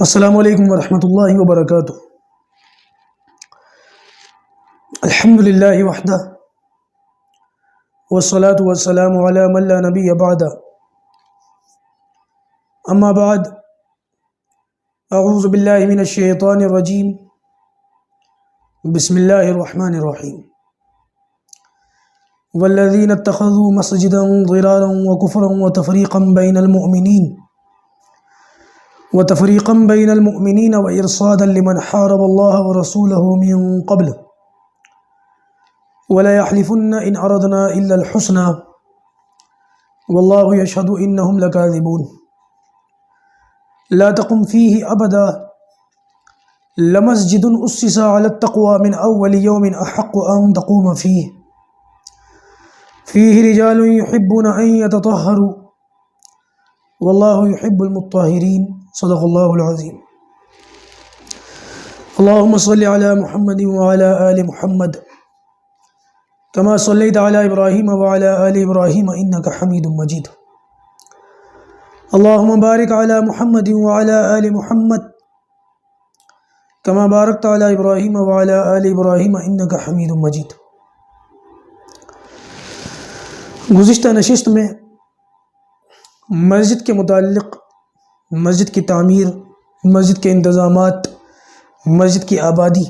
السلام علیکم ورحمۃ اللہ وبرکاتہ۔ الحمد للہ وحدہ والصلاة والسلام علی من لا نبی بعدہ، اما بعد، اعوذ باللہ من الشیطان الرجیم، بسم اللہ الرحمن الرحیم۔ والذین اتخذوا مسجدا ضرارا وکفرا وتفریقا بین المؤمنین وإرصادا لمن حارب اللہ ورسولہ من قبل ولا يحلفن ان اردنا الا الحسنى واللہ یشہد انہم لکاذبون۔ لا تقم فیہ ابدا لمسجد اسس علی التقوى من اول یوم احق ان تقوم فیہ رجال یحبون ان یتطہروا واللہ یحب المطہرین، صدق اللہ العظیم۔ اللہم صلی علی محمد وعلی آل محمد کما صلیت علی ابراہیم وعلی آل ابراہیم انک حمید مجید۔ اللہم بارک علی محمد وعلی آل محمد کما بارکت علی ابراہیم وعلی آل ابراہیم انک حمید مجید۔ گزشتہ نشست میں مسجد کے متعلق، مسجد کی تعمیر، مسجد کے انتظامات، مسجد کی آبادی،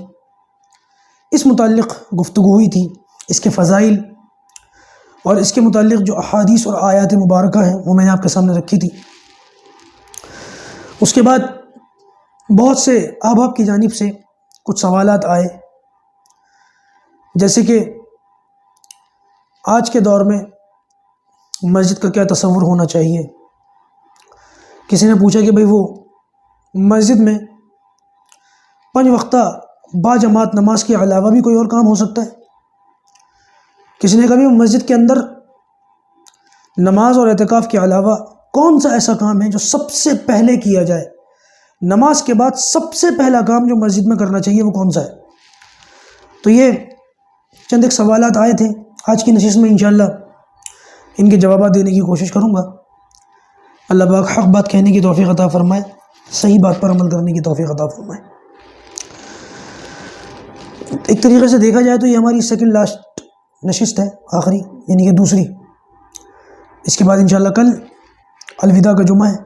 اس متعلق گفتگو ہوئی تھی، اس کے فضائل اور اس کے متعلق جو احادیث اور آیات مبارکہ ہیں وہ میں نے آپ کے سامنے رکھی تھی۔ اس کے بعد بہت سے احباب کی جانب سے کچھ سوالات آئے، جیسے کہ آج کے دور میں مسجد کا کیا تصور ہونا چاہیے۔ کسی نے پوچھا کہ بھئی وہ مسجد میں 5 وقتہ با جماعت نماز کے علاوہ بھی کوئی اور کام ہو سکتا ہے؟ کسی نے کہا بھی مسجد کے اندر نماز اور اعتکاف کے علاوہ کون سا ایسا کام ہے جو سب سے پہلے کیا جائے، نماز کے بعد سب سے پہلا کام جو مسجد میں کرنا چاہیے وہ کون سا ہے؟ تو یہ چند ایک سوالات آئے تھے، آج کی نشست میں انشاءاللہ ان کے جوابات دینے کی کوشش کروں گا۔ اللہ پاک حق بات کہنے کی توفیق عطا فرمائے، صحیح بات پر عمل کرنے کی توفیق عطا فرمائے۔ ایک طریقے سے دیکھا جائے تو یہ ہماری سیکنڈ لاسٹ نشست ہے، آخری، یعنی کہ دوسری۔ اس کے بعد انشاءاللہ کل الوداع کا جمعہ ہے،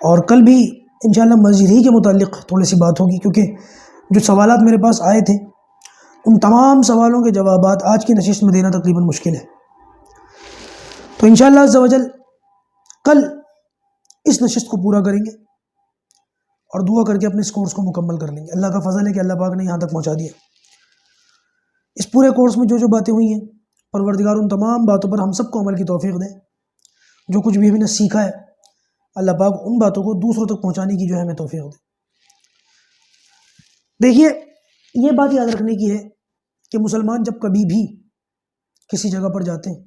اور کل بھی انشاءاللہ مسجد ہی کے متعلق تھوڑی سی بات ہوگی، کیونکہ جو سوالات میرے پاس آئے تھے ان تمام سوالوں کے جوابات آج کی نشست میں دینا تقریباً مشکل ہے۔ تو انشاءاللہ عز و جل کل اس نشست کو پورا کریں گے اور دعا کر کے اپنے اس کورس کو مکمل کر لیں گے۔ اللہ کا فضل ہے کہ اللہ پاک نے یہاں تک پہنچا دیا۔ اس پورے کورس میں جو جو باتیں ہوئی ہیں، پروردگار ان تمام باتوں پر ہم سب کو عمل کی توفیق دے۔ جو کچھ بھی ہم نے سیکھا ہے، اللہ پاک ان باتوں کو دوسروں تک پہنچانے کی جو ہے ہمیں توفیق دے۔ دیکھیے، یہ بات یاد رکھنے کی ہے کہ مسلمان جب کبھی بھی کسی جگہ پر جاتے ہیں،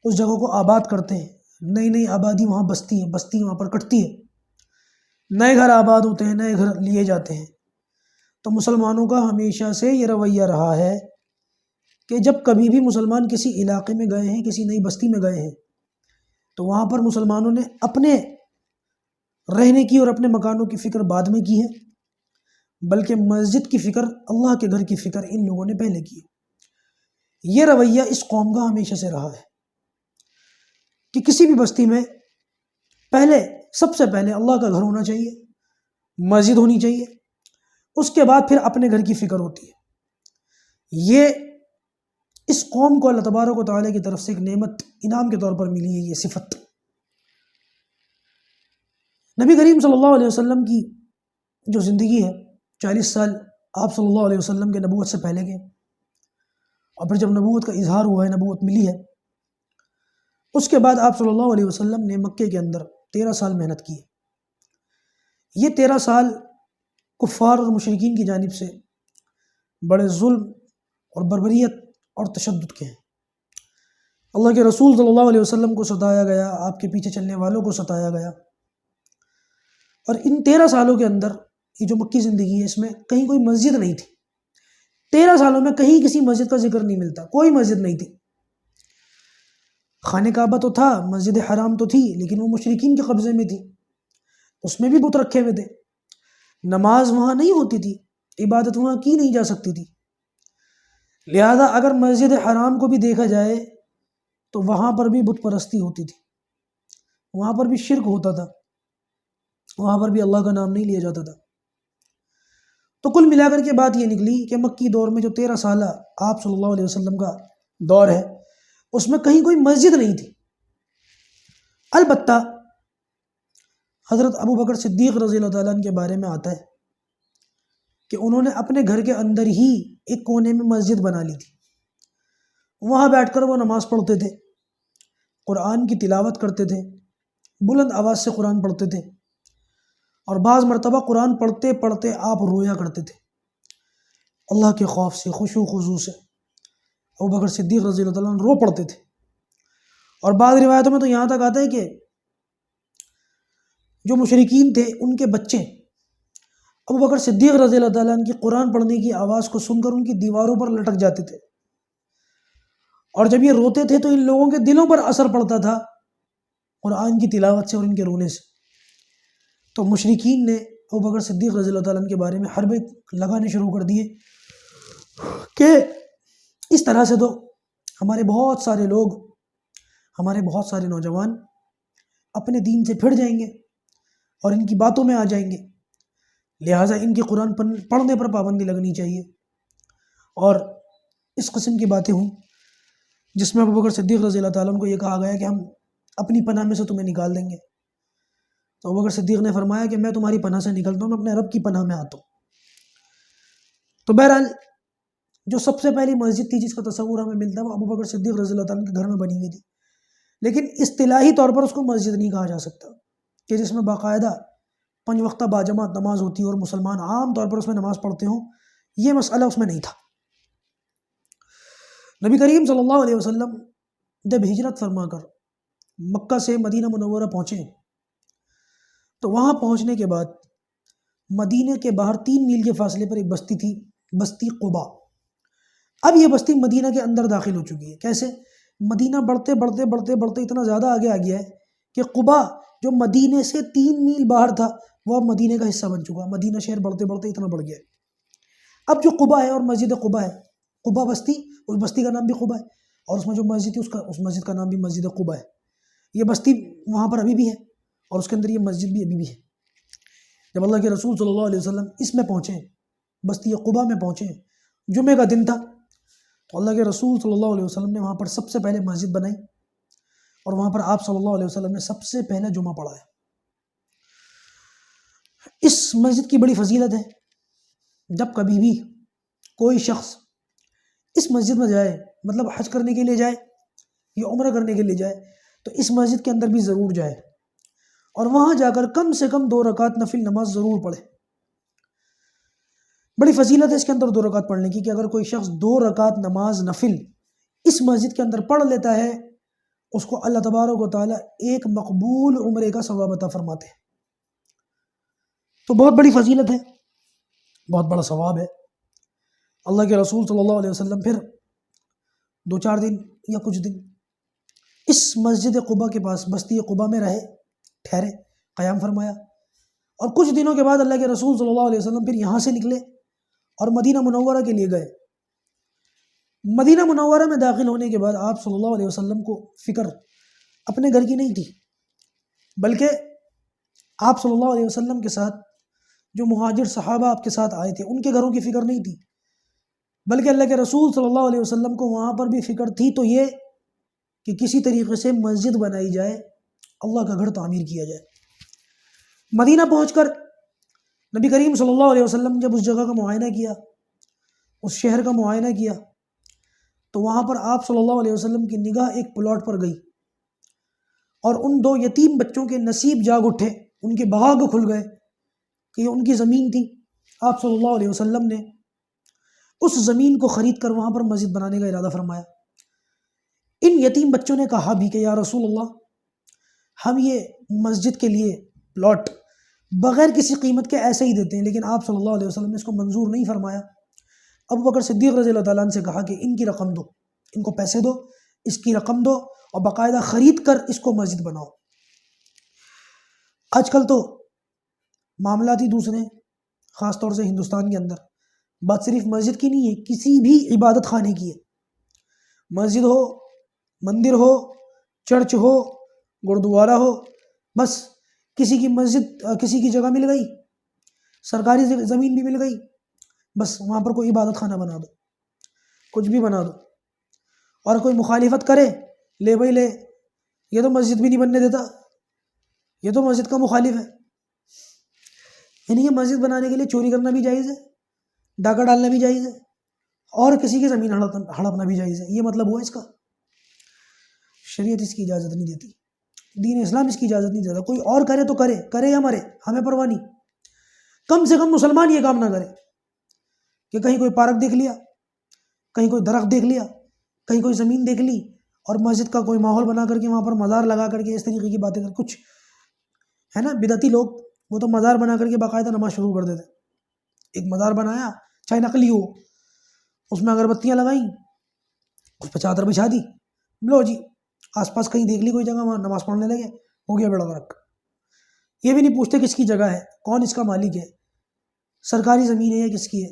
اس جگہ کو آباد کرتے ہیں، نئی نئی آبادی وہاں بستی ہے، بستی وہاں پر کٹتی ہے، نئے گھر آباد ہوتے ہیں، نئے گھر لیے جاتے ہیں۔ تو مسلمانوں کا ہمیشہ سے یہ رویہ رہا ہے کہ جب کبھی بھی مسلمان کسی علاقے میں گئے ہیں، کسی نئی بستی میں گئے ہیں، تو وہاں پر مسلمانوں نے اپنے رہنے کی اور اپنے مکانوں کی فکر بعد میں کی ہے، بلکہ مسجد کی فکر، اللہ کے گھر کی فکر ان لوگوں نے پہلے کی ہے۔ یہ رویہ اس قوم کا ہمیشہ سے رہا ہے کہ کسی بھی بستی میں پہلے، سب سے پہلے اللہ کا گھر ہونا چاہیے، مسجد ہونی چاہیے، اس کے بعد پھر اپنے گھر کی فکر ہوتی ہے۔ یہ اس قوم کو اللہ تبارک و تعالیٰ کی طرف سے ایک نعمت، انعام کے طور پر ملی ہے، یہ صفت۔ نبی کریم صلی اللہ علیہ وسلم کی جو زندگی ہے، 40 سال آپ صلی اللہ علیہ وسلم کے نبوت سے پہلے کے، اور پھر جب نبوت کا اظہار ہوا ہے، نبوت ملی ہے، اس کے بعد آپ صلی اللہ علیہ وسلم نے مکے کے اندر 13 سال محنت کی ہے۔ یہ 13 سال کفار اور مشرکین کی جانب سے بڑے ظلم اور بربریت اور تشدد کے ہیں۔ اللہ کے رسول صلی اللہ علیہ وسلم کو ستایا گیا، آپ کے پیچھے چلنے والوں کو ستایا گیا، اور ان 13 سالوں کے اندر یہ جو مکی زندگی ہے، اس میں کہیں کوئی مسجد نہیں تھی۔ 13 سالوں میں کہیں کسی مسجد کا ذکر نہیں ملتا، کوئی مسجد نہیں تھی۔ خانہ کعبہ تو تھا، مسجد حرام تو تھی، لیکن وہ مشرکین کے قبضے میں تھی۔ اس میں بھی بت رکھے ہوئے تھے، نماز وہاں نہیں ہوتی تھی، عبادت وہاں کی نہیں جا سکتی تھی۔ لہذا اگر مسجد حرام کو بھی دیکھا جائے تو وہاں پر بھی بت پرستی ہوتی تھی، وہاں پر بھی شرک ہوتا تھا، وہاں پر بھی اللہ کا نام نہیں لیا جاتا تھا۔ تو کل ملا کر کے بات یہ نکلی کہ مکی دور میں جو 13 سالہ آپ صلی اللہ علیہ وسلم کا دور ہے، اس میں کہیں کوئی مسجد نہیں تھی۔ البتہ حضرت ابو بکر صدیق رضی اللہ تعالیٰ عنہ کے بارے میں آتا ہے کہ انہوں نے اپنے گھر کے اندر ہی ایک کونے میں مسجد بنا لی تھی، وہاں بیٹھ کر وہ نماز پڑھتے تھے، قرآن کی تلاوت کرتے تھے، بلند آواز سے قرآن پڑھتے تھے، اور بعض مرتبہ قرآن پڑھتے پڑھتے آپ رویا کرتے تھے، اللہ کے خوف سے، خشوع و خضوع سے ابو بکر صدیق رضی اللہ تعالیٰ عنہ رو پڑتے تھے۔ اور بعض روایتوں میں تو یہاں تک آتا ہے کہ جو مشرکین تھے ان کے بچے ابو بکر صدیق رضی اللہ تعالیٰ عنہ کی قرآن پڑھنے کی آواز کو سن کر ان کی دیواروں پر لٹک جاتے تھے، اور جب یہ روتے تھے تو ان لوگوں کے دلوں پر اثر پڑتا تھا قرآن کی تلاوت سے اور ان کے رونے سے۔ تو مشرکین نے ابو بکر صدیق رضی اللہ تعالیٰ عنہ کے بارے میں حربے لگانے شروع کر دیے کہ اس طرح سے تو ہمارے بہت سارے لوگ، ہمارے بہت سارے نوجوان اپنے دین سے پھر جائیں گے اور ان کی باتوں میں آ جائیں گے، لہٰذا ان کی قرآن پڑھنے پر پابندی لگنی چاہیے۔ اور اس قسم کی باتیں ہوئیں جس میں ابو بکر صدیق رضی اللہ تعالیٰ عنہ کو یہ کہا گیا کہ ہم اپنی پناہ میں سے تمہیں نکال دیں گے۔ تو ابو بکر صدیق نے فرمایا کہ میں تمہاری پناہ سے نکلتا ہوں، میں اپنے رب کی پناہ میں آتا ہوں۔ تو بہرحال جو سب سے پہلی مسجد تھی جس کا تصور ہمیں ملتا ہے وہ ابو بکر صدیق رضی اللہ تعالیٰ عنہ کے گھر میں بنی ہوئی تھی، لیکن اصطلاحی طور پر اس کو مسجد نہیں کہا جا سکتا کہ جس میں باقاعدہ 5 وقتہ باجماعت نماز ہوتی ہے اور مسلمان عام طور پر اس میں نماز پڑھتے ہوں، یہ مسئلہ اس میں نہیں تھا۔ نبی کریم صلی اللہ علیہ وسلم جب ہجرت فرما کر مکہ سے مدینہ منورہ پہنچے تو وہاں پہنچنے کے بعد مدینہ کے باہر 3 میل کے فاصلے پر ایک بستی تھی، بستی قبا۔ اب یہ بستی مدینہ کے اندر داخل ہو چکی ہے۔ کیسے؟ مدینہ بڑھتے بڑھتے بڑھتے بڑھتے اتنا زیادہ آگے آ گیا ہے کہ قبا جو مدینہ سے 3 میل باہر تھا وہ اب مدینہ کا حصہ بن چکا۔ مدینہ شہر بڑھتے بڑھتے اتنا بڑھ گیا ہے۔ اب جو قبا ہے اور مسجد قبا ہے، قبا بستی، اس بستی کا نام بھی قبا ہے، اور اس میں جو مسجد ہے اس مسجد کا نام بھی مسجد قبا ہے۔ یہ بستی وہاں پر ابھی بھی ہے اور اس کے اندر یہ مسجد بھی ابھی بھی ہے۔ جب اللہ کے رسول صلی اللہ علیہ وسلم اس میں پہنچے، بستی قبا میں پہنچے، جمعہ کا دن تھا، تو اللہ کے رسول صلی اللہ علیہ وسلم نے وہاں پر سب سے پہلے مسجد بنائی اور وہاں پر آپ صلی اللہ علیہ وسلم نے سب سے پہلے جمعہ پڑھایا۔ اس مسجد کی بڑی فضیلت ہے، جب کبھی بھی کوئی شخص اس مسجد میں جائے، مطلب حج کرنے کے لیے جائے یا عمرہ کرنے کے لیے جائے، تو اس مسجد کے اندر بھی ضرور جائے اور وہاں جا کر کم سے کم 2 رکعت نفل نماز ضرور پڑھے۔ بڑی فضیلت ہے اس کے اندر 2 رکعت پڑھنے کی، کہ اگر کوئی شخص 2 رکعت نماز نفل اس مسجد کے اندر پڑھ لیتا ہے، اس کو اللہ تبارک و تعالیٰ ایک مقبول عمرے کا ثواب عطا فرماتے ہیں۔ تو بہت بڑی فضیلت ہے، بہت بڑا ثواب ہے۔ اللہ کے رسول صلی اللہ علیہ وسلم پھر 2-4 دن یا کچھ دن اس مسجد قبا کے پاس بستی قبا میں رہے، ٹھہرے، قیام فرمایا، اور کچھ دنوں کے بعد اللہ کے رسول صلی اللہ علیہ وسلم پھر یہاں سے نکلے اور مدینہ منورہ کے لیے گئے۔ مدینہ منورہ میں داخل ہونے کے بعد آپ صلی اللہ علیہ وسلم کو فکر اپنے گھر کی نہیں تھی، بلکہ آپ صلی اللہ علیہ وسلم کے ساتھ جو مہاجر صحابہ آپ کے ساتھ آئے تھے ان کے گھروں کی فکر نہیں تھی، بلکہ اللہ کے رسول صلی اللہ علیہ وسلم کو وہاں پر بھی فکر تھی تو یہ کہ کسی طریقے سے مسجد بنائی جائے، اللہ کا گھر تعمیر کیا جائے۔ مدینہ پہنچ کر نبی کریم صلی اللہ علیہ وسلم جب اس جگہ کا معائنہ کیا، اس شہر کا معائنہ کیا، تو وہاں پر آپ صلی اللہ علیہ وسلم کی نگاہ ایک پلاٹ پر گئی اور ان 2 یتیم بچوں کے نصیب جاگ اٹھے، ان کے باغ کھل گئے کہ یہ ان کی زمین تھی۔ آپ صلی اللہ علیہ وسلم نے اس زمین کو خرید کر وہاں پر مسجد بنانے کا ارادہ فرمایا۔ ان یتیم بچوں نے کہا بھی کہ یا رسول اللہ، ہم یہ مسجد کے لیے پلاٹ بغیر کسی قیمت کے ایسے ہی دیتے ہیں، لیکن آپ صلی اللہ علیہ وسلم نے اس کو منظور نہیں فرمایا۔ ابو بکر صدیق رضی اللہ تعالیٰ عنہ سے کہا کہ ان کی رقم دو، ان کو پیسے دو، اس کی رقم دو اور باقاعدہ خرید کر اس کو مسجد بناؤ۔ آج کل تو معاملات ہی دوسرے ہیں، خاص طور سے ہندوستان کے اندر۔ بات صرف مسجد کی نہیں ہے، کسی بھی عبادت خانے کی ہے، مسجد ہو، مندر ہو، چرچ ہو، گردوارہ ہو، بس کسی کی مسجد، کسی کی جگہ مل گئی، سرکاری زمین بھی مل گئی، بس وہاں پر کوئی عبادت خانہ بنا دو، کچھ بھی بنا دو، اور کوئی مخالفت کرے، لے بھائی لے، یہ تو مسجد بھی نہیں بننے دیتا، یہ تو مسجد کا مخالف ہے۔ یعنی کہ مسجد بنانے کے لیے چوری کرنا بھی جائز ہے، ڈاکہ ڈالنا بھی جائز ہے، اور کسی کی زمین ہڑپنا بھی جائز ہے۔ یہ مطلب ہوا اس کا، شریعت اس کی اجازت نہیں دیتی، دین اسلام اس کی اجازت نہیں دیتا۔ کوئی اور کرے تو کرے یا مرے، ہمیں پرواہ نہیں، کم سے کم مسلمان یہ کام نہ کرے کہ کہیں کوئی پارک دیکھ لیا، کہیں کوئی درخت دیکھ لیا، کہیں کوئی زمین دیکھ لی، اور مسجد کا کوئی ماحول بنا کر کے وہاں پر مزار لگا کر کے اس طریقے کی باتیں کر۔ کچھ ہے نا بدعتی لوگ، وہ تو مزار بنا کر کے باقاعدہ نماز شروع کر دیتے، ایک مزار بنایا چاہے نقلی ہو، اس میں اگربتیاں لگائیں، اس پہ چادر بچھا دی، لو جی آس پاس کہیں دیکھ لی کوئی جگہ، وہاں نماز پڑھنے لگے، ہو گیا بیڑا غرق۔ یہ بھی نہیں پوچھتے کس کی جگہ ہے، کون اس کا مالک ہے، سرکاری زمین ہے یا کس کی ہے۔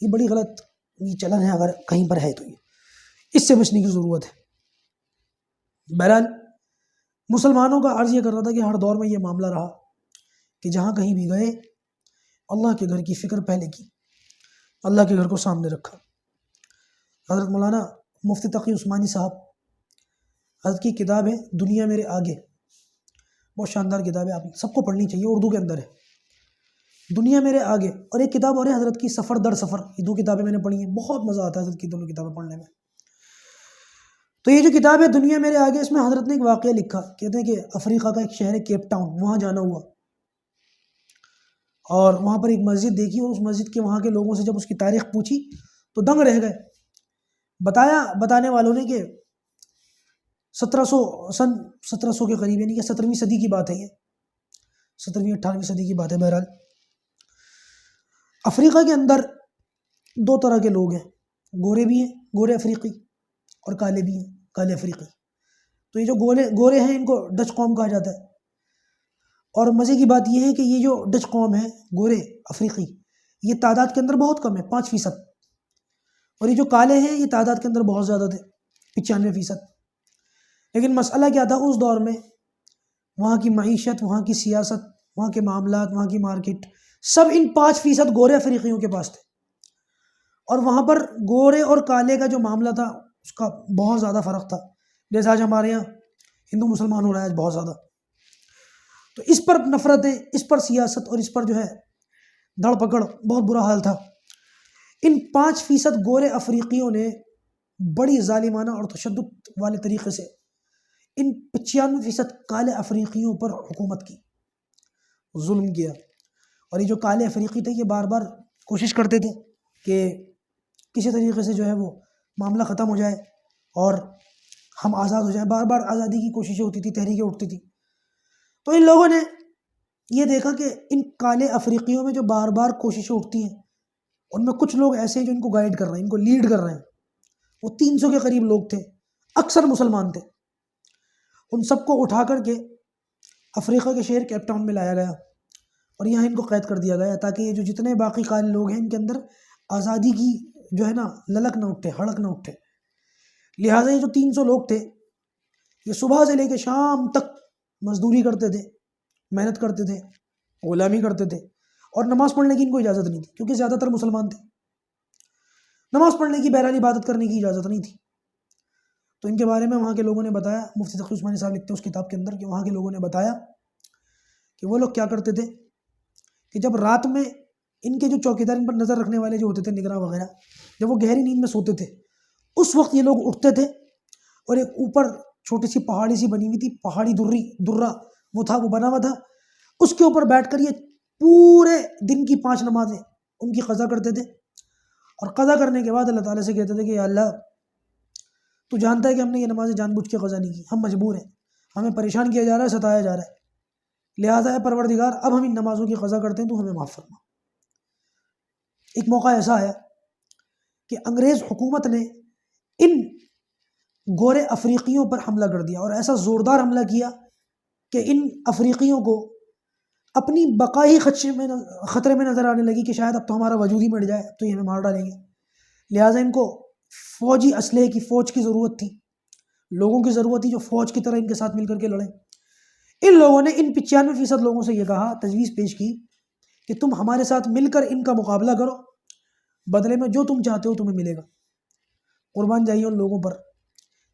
یہ بڑی غلط یہ چلن ہے، اگر کہیں پر ہے تو یہ اس سے بچنے کی ضرورت ہے۔ بہرحال مسلمانوں کا عرض یہ کر رہا تھا کہ ہر دور میں یہ معاملہ رہا کہ جہاں کہیں بھی گئے، اللہ کے گھر کی فکر پہلے کی، اللہ کے گھر کو سامنے رکھا۔ حضرت مولانا مفتی تقی عثمانی صاحب، حضرت کی کتاب ہے دنیا میرے آگے، بہت شاندار کتاب ہے، آپ سب کو پڑھنی چاہیے، اردو کے اندر ہے، دنیا میرے آگے۔ اور ایک کتاب اور ہے حضرت کی سفر در سفر، یہ دو کتابیں میں نے پڑھی ہیں، بہت مزہ آتا ہے حضرت کی دونوں کتابیں پڑھنے میں۔ تو یہ جو کتاب ہے دنیا میرے آگے، اس میں حضرت نے ایک واقعہ لکھا، کہتے ہیں کہ افریقہ کا ایک شہر ہے کیپ ٹاؤن، وہاں جانا ہوا، اور وہاں پر ایک مسجد دیکھی، اور اس مسجد کے وہاں کے لوگوں سے جب اس کی تاریخ پوچھی تو دنگ رہ گئے۔ بتانے والوں نے کہ 1700 کے قریب، یعنی کہ 17ویں صدی کی بات ہے، یہ 17ویں 18ویں صدی کی بات ہے۔ بہرحال افریقہ کے اندر دو طرح کے لوگ ہیں، گورے بھی ہیں، گورے افریقی، اور کالے بھی ہیں، کالے افریقی۔ تو یہ جو گورے ہیں ان کو ڈچ قوم کہا جاتا ہے، اور مزے کی بات یہ ہے کہ یہ جو ڈچ قوم ہے، گورے افریقی، یہ تعداد کے اندر بہت کم ہے، 5%، اور یہ جو کالے ہیں یہ تعداد کے اندر بہت زیادہ تھے، 95%۔ لیکن مسئلہ کیا تھا اس دور میں، وہاں کی معیشت، وہاں کی سیاست، وہاں کے معاملات، وہاں کی مارکیٹ، سب ان 5% گورے افریقیوں کے پاس تھے، اور وہاں پر گورے اور کالے کا جو معاملہ تھا اس کا بہت زیادہ فرق تھا، جیسے آج ہمارے یہاں ہندو مسلمان ہو رہا ہے آج بہت زیادہ۔ تو اس پر نفرتیں، اس پر سیاست، اور اس پر جو ہے دھڑ پکڑ، بہت برا حال تھا۔ ان 5% گورے افریقیوں نے بڑی ظالمانہ اور تشدد والے طریقے سے ان 95% کالے افریقیوں پر حکومت کی، ظلم کیا۔ اور یہ جو کالے افریقی تھے یہ بار بار کوشش کرتے تھے کہ کسی طریقے سے جو ہے وہ معاملہ ختم ہو جائے اور ہم آزاد ہو جائیں، بار بار آزادی کی کوششیں ہوتی تھی، تحریکیں اٹھتی تھی۔ تو ان لوگوں نے یہ دیکھا کہ ان کالے افریقیوں میں جو بار بار کوششیں اٹھتی ہیں، ان میں کچھ لوگ ایسے ہیں جو ان کو گائیڈ کر رہے ہیں، ان کو لیڈ کر رہے ہیں۔ وہ 300 کے قریب لوگ تھے، اکثر مسلمان تھے۔ ان سب کو اٹھا کر کے افریقہ کے شہر کیپ ٹاؤن میں لایا گیا، اور یہاں ان کو قید کر دیا گیا، تاکہ یہ جو جتنے باقی کالے لوگ ہیں ان کے اندر آزادی کی جو ہے نا للک نہ اٹھے، ہڑک نہ اٹھے۔ لہٰذا یہ جو 300 لوگ تھے یہ صبح سے لے کے شام تک مزدوری کرتے تھے، محنت کرتے تھے، غلامی کرتے تھے، اور نماز پڑھنے کی ان کو اجازت نہیں تھی، کیونکہ زیادہ تر مسلمان تھے۔ نماز پڑھنے کی، بہرحال عبادت کرنے کی اجازت نہیں تھی۔ تو ان کے بارے میں وہاں کے لوگوں نے بتایا، مفتی تقی عثمانی صاحب لکھتے ہیں اس کتاب کے اندر کہ وہاں کے لوگوں نے بتایا کہ وہ لوگ کیا کرتے تھے کہ جب رات میں ان کے جو چوکیدار، ان پر نظر رکھنے والے جو ہوتے تھے، نگراں وغیرہ، جب وہ گہری نیند میں سوتے تھے اس وقت یہ لوگ اٹھتے تھے، اور ایک اوپر چھوٹی سی پہاڑی سی بنی ہوئی تھی، پہاڑی درہ وہ تھا، وہ بنا ہوا تھا، اس کے اوپر بیٹھ کر یہ پورے دن کی 5 نمازیں ان کی قضا کرتے تھے، اور قضا کرنے کے بعد اللہ تعالیٰ سے کہتے تھے کہ یا اللہ تو جانتا ہے کہ ہم نے یہ نمازیں جان بوجھ کے قضا نہیں کی، ہم مجبور ہیں، ہمیں پریشان کیا جا رہا ہے، ستایا جا رہا ہے، لہٰذا اے پروردگار اب ہم ان نمازوں کی قضا کرتے ہیں تو ہمیں معاف فرما۔ ایک موقع ایسا ہے کہ انگریز حکومت نے ان گورے افریقیوں پر حملہ کر دیا، اور ایسا زوردار حملہ کیا کہ ان افریقیوں کو اپنی بقائی خطرے میں نظر آنے لگی کہ شاید اب تو ہمارا وجود ہی مٹ جائے، اب تو یہ ہمیں مار ڈالیں گے. لہٰذا ان کو فوجی اسلحے کی، فوج کی ضرورت تھی، لوگوں کی ضرورت تھی جو فوج کی طرح ان کے ساتھ مل کر کے لڑیں. ان لوگوں نے ان 95% لوگوں سے یہ کہا، تجویز پیش کی کہ تم ہمارے ساتھ مل کر ان کا مقابلہ کرو، بدلے میں جو تم چاہتے ہو تمہیں ملے گا. قربان جائیے ان لوگوں پر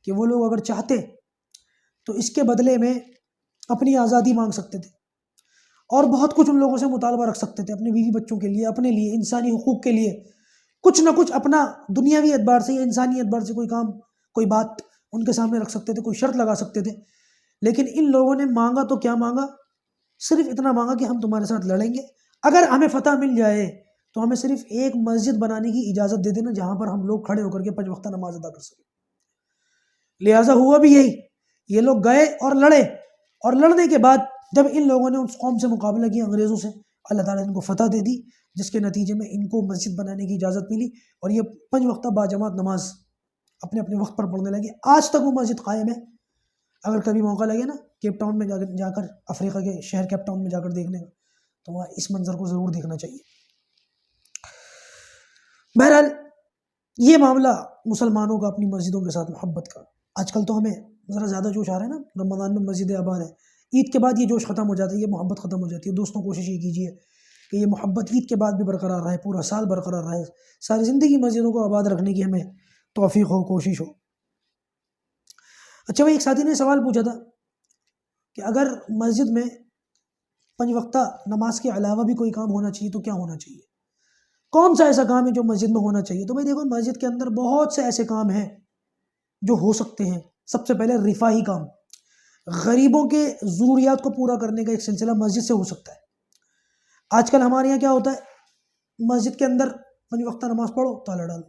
کہ وہ لوگ اگر چاہتے تو اس کے بدلے میں اپنی آزادی مانگ سکتے تھے اور بہت کچھ ان لوگوں سے مطالبہ رکھ سکتے تھے، اپنے بیوی بچوں کے لیے، اپنے لیے، انسانی حقوق کے لیے، کچھ نہ کچھ اپنا دنیاوی اعتبار سے یا انسانی اعتبار سے کوئی کام، کوئی بات ان کے سامنے رکھ سکتے تھے، کوئی شرط لگا سکتے تھے. لیکن ان لوگوں نے مانگا تو کیا مانگا؟ صرف اتنا مانگا کہ ہم تمہارے ساتھ لڑیں گے، اگر ہمیں فتح مل جائے تو ہمیں صرف ایک مسجد بنانے کی اجازت دے دینا جہاں پر ہم لوگ کھڑے ہو کر کے 5 وقتہ نماز ادا کر سکیں. لہٰذا ہوا بھی یہی، یہ لوگ گئے اور لڑے، اور لڑنے کے بعد جب ان لوگوں نے اس قوم سے مقابلہ کیا انگریزوں سے، اللہ تعالیٰ نے ان کو فتح دے دی، جس کے نتیجے میں ان کو مسجد بنانے کی اجازت ملی اور یہ 5 وقتہ باجماعت نماز اپنے اپنے وقت پر پڑھنے لگے. آج تک وہ مسجد قائم ہے. اگر کبھی موقع لگے نا کیپ ٹاؤن میں جا کر افریقہ کے شہر کیپ ٹاؤن میں جا کر دیکھنے کا، تو وہاں اس منظر کو ضرور دیکھنا چاہیے. بہرحال یہ معاملہ مسلمانوں کا اپنی مسجدوں کے ساتھ محبت کا. آج کل تو ہمیں ذرا زیادہ جوش آ رہا ہے نا، رمضان میں مسجد آباد ہے، عید کے بعد یہ جوش ختم ہو جاتا ہے، یہ محبت ختم ہو جاتی ہے. دوستوں کوشش یہ کیجیے کہ یہ محبت عید کے بعد بھی برقرار رہے، پورا سال برقرار رہے، ساری زندگی مسجدوں کو آباد رکھنے کی ہمیں توفیق ہو، کوشش ہو. اچھا بھائی، ایک ساتھی نے سوال پوچھا تھا کہ اگر مسجد میں 5 وقتہ نماز کے علاوہ بھی کوئی کام ہونا چاہیے تو کیا ہونا چاہیے؟ کون سا ایسا کام ہے جو مسجد میں ہونا چاہیے؟ تو بھائی دیکھو، مسجد کے اندر بہت سے ایسے کام ہیں جو ہو سکتے ہیں. سب سے پہلے رفاہی کام، غریبوں کے ضروریات کو پورا کرنے کا ایک سلسلہ مسجد سے ہو سکتا ہے. آج کل ہمارے یہاں کیا ہوتا ہے، مسجد کے اندر 5 وقتہ نماز پڑھو، تالا ڈالو،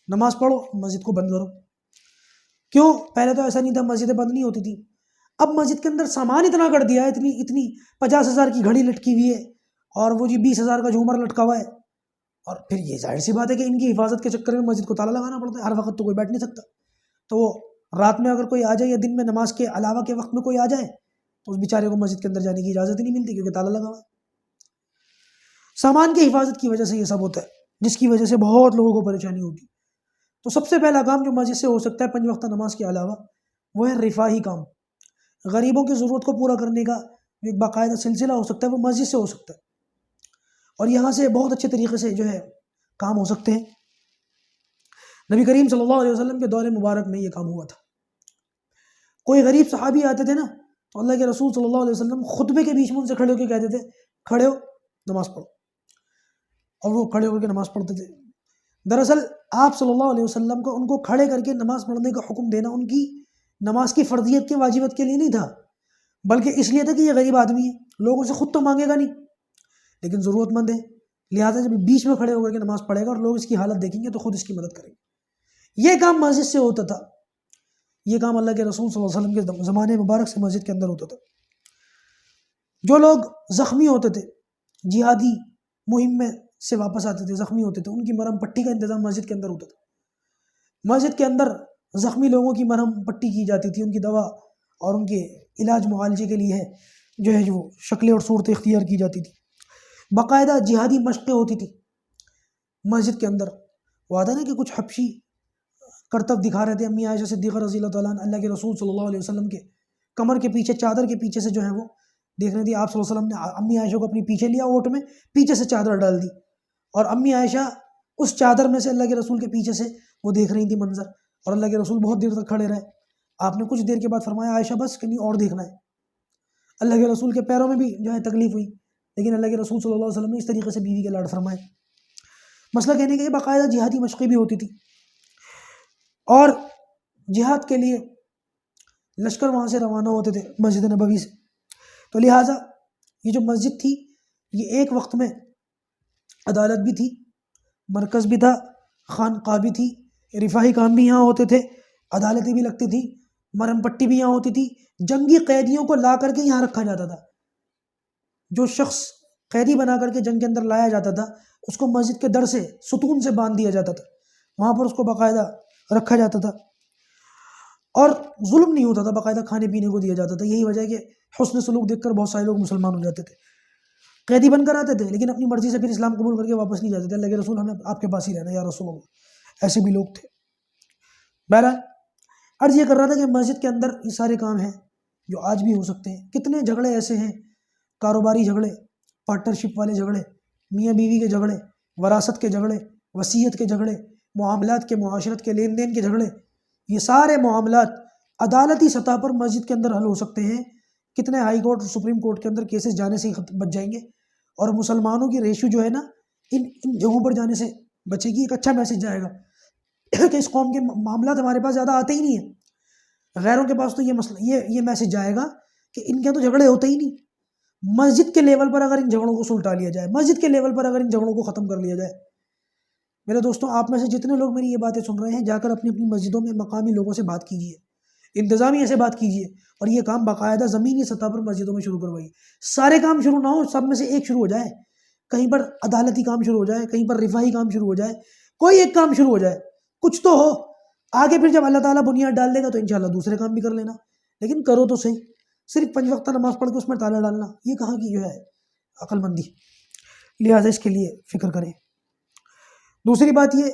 نماز پڑھو، مسجد کو بند کرو. کیوں؟ پہلے تو ایسا نہیں تھا، مسجدیں بند نہیں ہوتی تھی. اب مسجد کے اندر سامان اتنا کر دیا ہے، اتنی 50,000 کی گھڑی لٹکی ہوئی ہے اور وہ 20,000 کا جھومر لٹکا ہوا ہے، اور پھر یہ ظاہر سی بات ہے کہ ان کی حفاظت کے چکر میں مسجد کو تالا لگانا پڑتا ہے. ہر وقت تو کوئی بیٹھ نہیں سکتا، تو وہ رات میں اگر کوئی آ جائے یا دن میں نماز کے علاوہ کے وقت میں کوئی آ جائے تو اس بیچارے کو مسجد کے اندر جانے کی اجازت ہی نہیں ملتی کیونکہ تالا لگا ہوا ہے. سامان کی حفاظت کی وجہ سے یہ سب ہوتا ہے، جس کی وجہ سے بہت لوگوں کو پریشانی ہوتی. تو سب سے پہلا کام جو مسجد سے ہو سکتا ہے 5 وقتہ نماز کے علاوہ، وہ ہے رفاہی کام. غریبوں کی ضرورت کو پورا کرنے کا جو ایک باقاعدہ سلسلہ ہو سکتا ہے وہ مسجد سے ہو سکتا ہے، اور یہاں سے بہت اچھے طریقے سے جو ہے کام ہو سکتے ہیں. نبی کریم صلی اللہ علیہ وسلم کے دور مبارک میں یہ کام ہوا تھا. کوئی غریب صحابی آتے تھے نا تو اللہ کے رسول صلی اللہ علیہ وسلم خطبے کے بیچ میں ان سے کھڑے ہو کے کہتے تھے، کھڑے ہو، نماز پڑھو، اور وہ کھڑے ہو کے نماز پڑھتے تھے. دراصل آپ صلی اللہ علیہ وسلم کو ان کو کھڑے کر کے نماز پڑھنے کا حکم دینا ان کی نماز کی فرضیت کے واجبت کے لیے نہیں تھا، بلکہ اس لیے تھا کہ یہ غریب آدمی ہے، لوگوں سے خود تو مانگے گا نہیں لیکن ضرورت مند ہے، لہٰذا جب بیچ میں کھڑے ہو کر کے نماز پڑھے گا اور لوگ اس کی حالت دیکھیں گے تو خود اس کی مدد کریں گے. یہ کام مسجد سے ہوتا تھا، یہ کام اللہ کے رسول صلی اللہ علیہ وسلم کے زمانے مبارک سے مسجد کے اندر ہوتا تھا. جو لوگ زخمی ہوتے تھے، جہادی مہم میں سے واپس آتے تھے، زخمی ہوتے تھے، ان کی مرہم پٹی کا انتظام مسجد کے اندر ہوتا تھا. مسجد کے اندر زخمی لوگوں کی مرہم پٹی کی جاتی تھی، ان کی دوا اور ان کے علاج معالجے کے لیے جو شکلیں اور صورتیں اختیار کی جاتی تھی. باقاعدہ جہادی مشقیں ہوتی تھی مسجد کے اندر. وہ آتا نا کہ کچھ حبشی کرتب دکھا رہے تھے، امی عائشہ صدیقہ رضی اللہ تعالیٰ عنہ اللہ کے رسول صلی اللہ علیہ وسلم کے کمر کے پیچھے، چادر کے پیچھے سے جو ہے وہ دیکھ رہے تھے. آپ صلی اللہ علیہ وسلم نے امی عائشہ کو اپنی پیچھے لیا، اوٹ میں پیچھے سے چادر ڈال دی، اور امی عائشہ اس چادر میں سے اللہ کے رسول کے پیچھے سے وہ دیکھ رہی تھی منظر، اور اللہ کے رسول بہت دیر تک کھڑے رہے. آپ نے کچھ دیر کے بعد فرمایا، عائشہ بس کہیں اور دیکھنا ہے. اللہ کے رسول کے پیروں میں بھی جو ہے تکلیف ہوئی، لیکن اللہ کے رسول صلی اللہ علیہ وسلم نے اس طریقے سے بیوی کے لاڈ فرمائے. مسئلہ کہنے کا یہ باقاعدہ جہادی مشقیں بھی ہوتی تھی، اور جہاد کے لیے لشکر وہاں سے روانہ ہوتے تھے مسجد نبوی سے. تو لہٰذا یہ جو مسجد تھی یہ ایک وقت میں عدالت بھی تھی، مرکز بھی تھا، خانقاہ بھی تھی، رفاہی کام بھی یہاں ہوتے تھے، عدالتیں بھی لگتی تھی، مرہم پٹی بھی یہاں ہوتی تھی. جنگی قیدیوں کو لا کر کے یہاں رکھا جاتا تھا. جو شخص قیدی بنا کر کے جنگ کے اندر لایا جاتا تھا اس کو مسجد کے در سے، ستون سے باندھ دیا جاتا تھا، وہاں پر اس کو باقاعدہ رکھا جاتا تھا. اور ظلم نہیں ہوتا تھا، باقاعدہ کھانے پینے کو دیا جاتا تھا. یہی وجہ ہے کہ حسن سلوک دیکھ کر بہت سارے لوگ مسلمان ہو جاتے تھے. قیدی بن کر آتے تھے لیکن اپنی مرضی سے پھر اسلام قبول کر کے واپس نہیں جاتے تھے. اللہ کے رسول ہمیں آپ کے پاس ہی رہنا یا رسول اللہ. ایسے بھی لوگ تھے. بہرحال عرض یہ کر رہا تھا کہ مسجد کے اندر یہ سارے کام ہیں جو آج بھی ہو سکتے ہیں. کتنے جھگڑے ایسے ہیں، کاروباری جھگڑے، پارٹنرشپ والے جھگڑے، میاں بیوی کے جھگڑے، وراثت کے جھگڑے، وصیت کے جھگڑے، معاملات کے، معاشرت کے، لین دین کے جھگڑے. یہ سارے معاملات عدالتی سطح پر مسجد کے اندر حل ہو سکتے ہیں. کتنے ہائی کورٹ اور سپریم کورٹ کے اندر کیسز جانے سے بچ جائیں گے. اور مسلمانوں کی ریشو جو ہے نا ان جگہوں پر جانے سے بچے گی. ایک اچھا میسج جائے گا کہ اس قوم کے معاملات ہمارے پاس زیادہ آتے ہی نہیں ہیں. غیروں کے پاس تو یہ مسئلہ یہ میسج جائے گا کہ ان کے تو جھگڑے ہوتے ہی نہیں. مسجد کے لیول پر اگر ان جھگڑوں کو سلٹا لیا جائے، مسجد کے لیول پر اگر ان جھگڑوں کو ختم کر لیا جائے. میرے دوستوں، آپ میں سے جتنے لوگ میری یہ باتیں سن رہے ہیں، جا کر اپنی اپنی مسجدوں میں مقامی لوگوں سے بات کیجیے، انتظامیہ سے بات کیجیے، اور یہ کام باقاعدہ زمینی سطح پر مسجدوں میں شروع کروائیے. سارے کام شروع نہ ہو، سب میں سے ایک شروع ہو جائے. کہیں پر عدالتی کام شروع ہو جائے، کہیں پر رفاہی کام شروع ہو جائے، کوئی ایک کام شروع ہو جائے، کچھ تو ہو. آگے پھر جب اللہ تعالیٰ بنیاد ڈال دے گا تو انشاءاللہ دوسرے کام بھی کر لینا. لیکن کرو تو صحیح. صرف 5 وقتہ نماز پڑھ کے اس میں تالا ڈالنا، یہ کہاں کی جو ہے عقل مندی. لہٰذا اس کے لیے فکر کریں. دوسری بات، یہ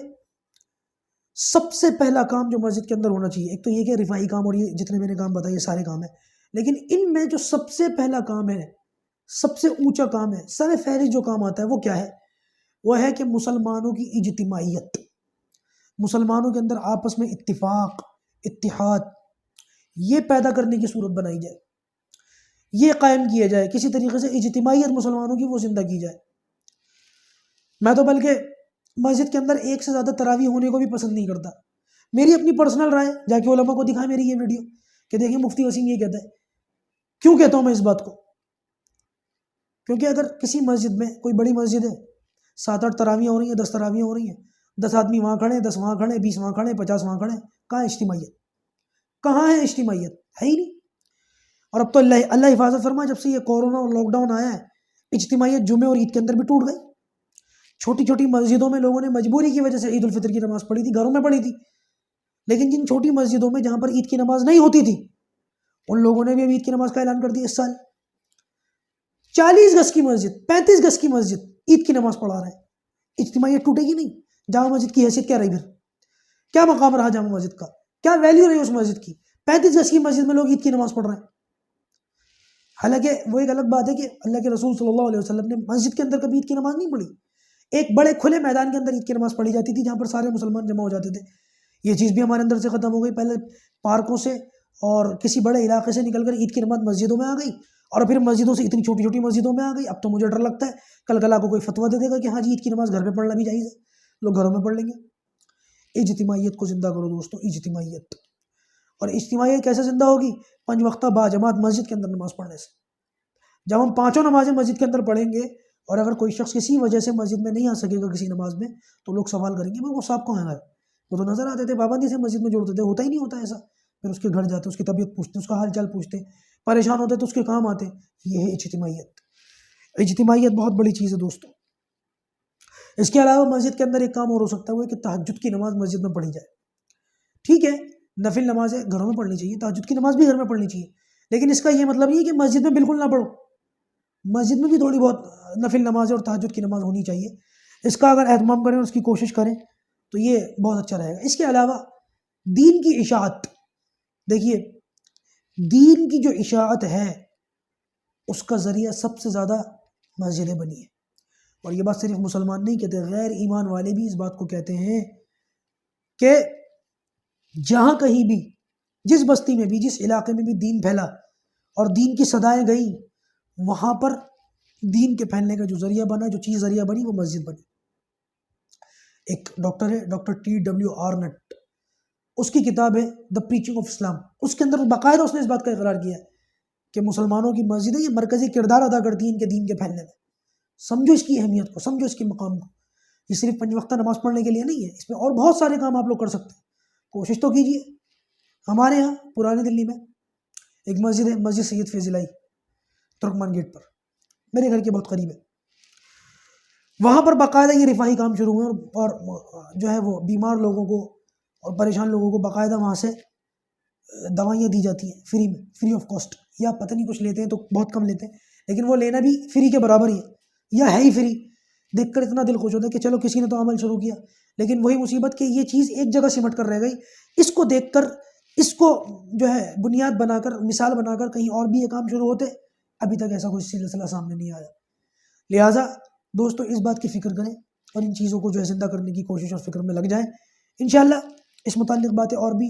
سب سے پہلا کام جو مسجد کے اندر ہونا چاہیے، ایک تو یہ کہ رفاہی کام، اور یہ جتنے میں نے کام بتائے یہ سارے کام ہیں، لیکن ان میں جو سب سے پہلا کام ہے، سب سے اونچا کام ہے، سر فہرست جو کام آتا ہے وہ کیا ہے؟ وہ ہے کہ مسلمانوں کی اجتماعیت، مسلمانوں کے اندر آپس میں اتفاق، اتحاد، یہ پیدا کرنے کی صورت بنائی جائے، یہ قائم کیا جائے. کسی طریقے سے اجتماعیت مسلمانوں کی وہ زندہ کی جائے. میں تو بلکہ مسجد کے اندر ایک سے زیادہ تراویح ہونے کو بھی پسند نہیں کرتا. میری اپنی پرسنل رائے، جا کے علماء کو دکھائیں میری یہ ویڈیو کہ دیکھیں مفتی وسیم یہ کہتا ہے. کیوں کہتا ہوں میں اس بات کو؟ کیونکہ اگر کسی مسجد میں، کوئی بڑی مسجد ہے، 7-8 تراویح ہو رہی ہیں، 10 تراویح ہو رئی ہیں، 10 آدمی وہاں کھڑے ہیں، 10 وہاں کھڑے ہیں، 20 وہاں کھڑے ہیں، 50 وہاں کھڑے ہیں، کہاں اجتماعیت؟ کہاں ہے اجتماعیت؟ ہے ہی نہیں. اور اب تو اللہ حفاظت فرما، جب سے یہ کورونا اور لاک ڈاؤن آیا ہے، اجتماعیت جمعے اور عید کے اندر بھی ٹوٹ گئی. چھوٹی چھوٹی مسجدوں میں لوگوں نے مجبوری کی وجہ سے عید الفطر کی نماز پڑھی تھی، گھروں میں پڑھی تھی. لیکن جن چھوٹی مسجدوں میں جہاں پر عید کی نماز نہیں ہوتی تھی، ان لوگوں نے بھی اب عید کی نماز کا اعلان کر دیا. اس سال 40 گز کی مسجد، 35 گز کی مسجد عید کی نماز پڑھا رہے ہیں. اجتماعیت ٹوٹے گی نہیں؟ جامع مسجد کی حیثیت کیا رہی؟ پھر کیا مقام رہا جامع مسجد کا؟ کیا ویلیو رہی اس مسجد کی؟ 35 گز کی مسجد میں لوگ عید کی نماز پڑھ رہے ہیں. حالانکہ وہ ایک الگ بات ہے کہ اللہ کے رسول صلی اللہ علیہ وسلم نے مسجد کے اندر کبھی عید کی نماز نہیں پڑھی. ایک بڑے کھلے میدان کے اندر عید کی نماز پڑھی جاتی تھی، جہاں پر سارے مسلمان جمع ہو جاتے تھے. یہ چیز بھی ہمارے اندر سے ختم ہو گئی. پہلے پارکوں سے اور کسی بڑے علاقے سے نکل کر عید کی نماز مسجدوں میں آ گئی، اور پھر مسجدوں سے اتنی چھوٹی چھوٹی مسجدوں میں آ گئی. اب تو مجھے ڈر لگتا ہے کل کل آپ کو کوئی فتویٰ دے دے گا کہ ہاں جی عید کی نماز گھر پہ پڑھنا بھی جائز ہے، لوگ گھروں میں پڑھ لیں گے. اجتماعیت کو زندہ کرو دوستو، اجتماعیت. اور اجتماعیت کیسے زندہ ہوگی؟ 5 وقتہ باجماعت مسجد کے اندر نماز پڑھنے سے. جب ہم 5 نمازیں مسجد کے اندر پڑھیں گے، اور اگر کوئی شخص کسی وجہ سے مسجد میں نہیں آ سکے گا کسی نماز میں، تو لوگ سوال کریں گے وہ صاحب کہاں ہے؟ وہ تو نظر آتے تھے، پابندی سے مسجد میں جوڑتے تھے. ہوتا ہی نہیں ہوتا ایسا. پھر اس کے گھر جاتے، اس کی طبیعت پوچھتے، اس کا حال چال پوچھتے، پریشان ہوتے تو اس کے کام آتے. یہ ہے اجتماعیت. اجتماعیت بہت بڑی چیز ہے دوستو. اس کے علاوہ مسجد کے اندر ایک کام اور ہو سکتا ہے، وہ ہے کہ تہجد کی نماز مسجد میں پڑھی جائے. ٹھیک ہے، نفل نمازیں گھروں میں پڑھنی چاہیے، تہجد کی نماز بھی گھر میں پڑھنی چاہیے، لیکن اس کا یہ مطلب نہیں ہے کہ مسجد میں بالکل نہ پڑھو. مسجد میں بھی تھوڑی بہت نفل نمازیں اور تہجد کی نماز ہونی چاہیے. اس کا اگر اہتمام کریں اور اس کی کوشش کریں تو یہ بہت اچھا رہے گا. اس کے علاوہ دین کی اشاعت، دیکھیے دین کی جو اشاعت ہے اس کا ذریعہ سب سے زیادہ مسجدیں بنی ہیں. اور یہ بات صرف مسلمان نہیں کہتے، غیر ایمان والے بھی اس بات کو کہتے ہیں کہ جہاں کہیں بھی، جس بستی میں بھی، جس علاقے میں بھی دین پھیلا اور دین کی صدائیں گئیں، وہاں پر دین کے پھیلنے کا جو ذریعہ بنا، جو چیز ذریعہ بنی، وہ مسجد بنی. ایک ڈاکٹر ہے، ڈاکٹر T.W. آرنٹ، اس کی کتاب ہے دا پریچنگ آف اسلام. اس کے اندر باقاعدہ اس نے اس بات کا اقرار کیا ہے کہ مسلمانوں کی مسجدیں یہ مرکزی کردار ادا کرتی ہیں ان کے دین کے پھیلنے میں. سمجھو اس کی اہمیت کو، سمجھو اس کے مقام کو. یہ صرف 5 وقتہ نماز پڑھنے کے لیے نہیں ہے، اس میں اور بہت سارے کام آپ لوگ کر سکتے ہیں. کوشش تو کیجیے. ہمارے یہاں پرانے دلی میں ایک مسجد ہے، مسجد سید فیض الہی، ترکمان گیٹ پر، میرے گھر کے بہت قریب ہے. وہاں پر باقاعدہ یہ رفاہی کام شروع ہوئے، اور جو ہے وہ بیمار لوگوں کو اور پریشان لوگوں کو باقاعدہ وہاں سے دوائیاں دی جاتی ہیں فری میں، فری آف کاسٹ، یا پتہ نہیں کچھ لیتے ہیں تو بہت کم لیتے ہیں، لیکن وہ لینا بھی فری کے برابر ہی ہے یا ہے ہی فری، دیکھ کر اتنا دل خوش ہوتا ہے کہ چلو کسی نے تو عمل شروع کیا۔ لیکن وہی مصیبت کہ یہ چیز ایک جگہ سمٹ کر رہ گئی، اس کو دیکھ کر، اس کو جو ہے بنیاد بنا کر، مثال بنا کر کہیں اور بھی یہ کام شروع ہوتے، ابھی تک ایسا کوئی سلسلہ سامنے نہیں آیا۔ لہٰذا دوستو اس بات کی فکر کریں اور ان چیزوں کو جو ہے زندہ کرنے کی کوشش اور فکر میں لگ جائیں۔ انشاءاللہ اس متعلق باتیں اور بھی،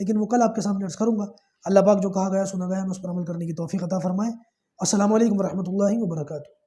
لیکن وہ کل آپ کے سامنے عرض کروں گا۔ اللہ پاک جو کہا گیا سنا گیا ہم اس پر عمل کرنے کی توفیق عطا فرمائے۔ السلام علیکم ورحمۃ اللہ وبرکاتہ۔